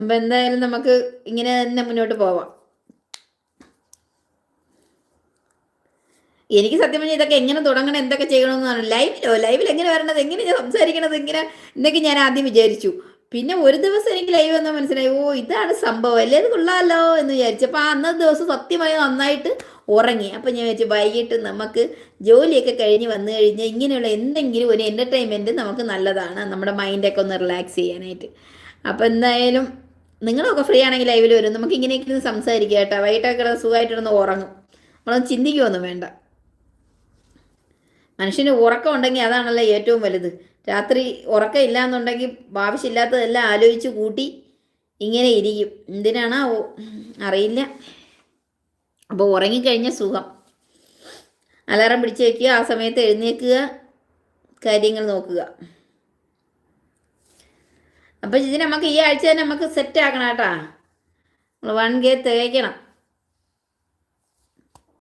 അപ്പം എന്തായാലും നമുക്ക് ഇങ്ങനെ തന്നെ മുന്നോട്ട് പോവാം. എനിക്ക് സത്യം പറഞ്ഞാൽ ഇതൊക്കെ എങ്ങനെ തുടങ്ങണം, എന്തൊക്കെ ചെയ്യണമെന്നാണ്. ലൈവിൽ എങ്ങനെ വരണത്, എങ്ങനെ ഞാൻ സംസാരിക്കണത്, എന്നൊക്കെ ഞാൻ ആദ്യം വിചാരിച്ചു. പിന്നെ ഒരു ദിവസം എനിക്ക് ലൈവ് വന്നാൽ മനസ്സിലായി, ഓ ഇതാണ് സംഭവം അല്ലേ, ഇത് കൊള്ളാമല്ലോ എന്ന് വിചാരിച്ചു. അപ്പോൾ അന്നത്തെ ദിവസം സത്യമായി നന്നായിട്ട് ഉറങ്ങി. അപ്പം ഞാൻ വിചാരിച്ചു വൈകിട്ട് നമുക്ക് ജോലിയൊക്കെ കഴിഞ്ഞ് വന്നു കഴിഞ്ഞാൽ ഇങ്ങനെയുള്ള എന്തെങ്കിലും ഒരു എൻ്റർടൈൻമെൻറ്റ് നമുക്ക് നല്ലതാണ്, നമ്മുടെ മൈൻഡൊക്കെ ഒന്ന് റിലാക്സ് ചെയ്യാനായിട്ട്. അപ്പോൾ എന്തായാലും നിങ്ങളൊക്കെ ഫ്രീ ആണെങ്കിൽ ലൈവിൽ വരും, നമുക്ക് ഇങ്ങനെയൊക്കെ ഇരുന്ന് സംസാരിക്കുക കേട്ടോ. വൈകിട്ടൊക്കെ സുഖമായിട്ടിരുന്ന് ഉറങ്ങും, നമ്മളൊന്നും ചിന്തിക്കുകയൊന്നും വേണ്ട. മനുഷ്യന് ഉറക്കം ഉണ്ടെങ്കിൽ അതാണല്ലോ ഏറ്റവും വലുത്. രാത്രി ഉറക്കം ഇല്ല എന്നുണ്ടെങ്കിൽ ആവശ്യമില്ലാത്തതെല്ലാം ആലോചിച്ച് കൂട്ടി ഇങ്ങനെ ഇരിക്കും. എന്തിനാണോ അറിയില്ല. അപ്പോൾ ഉറങ്ങിക്കഴിഞ്ഞ സുഖം. അലാറം പിടിച്ച് വയ്ക്കുക, ആ സമയത്ത് എഴുന്നേൽക്കുക, കാര്യങ്ങൾ നോക്കുക. അപ്പോൾ ഇതിന് നമുക്ക് ഈ ആഴ്ച തന്നെ നമുക്ക് സെറ്റ് ആക്കണം കേട്ടാ. 1K തികയ്ക്കണം.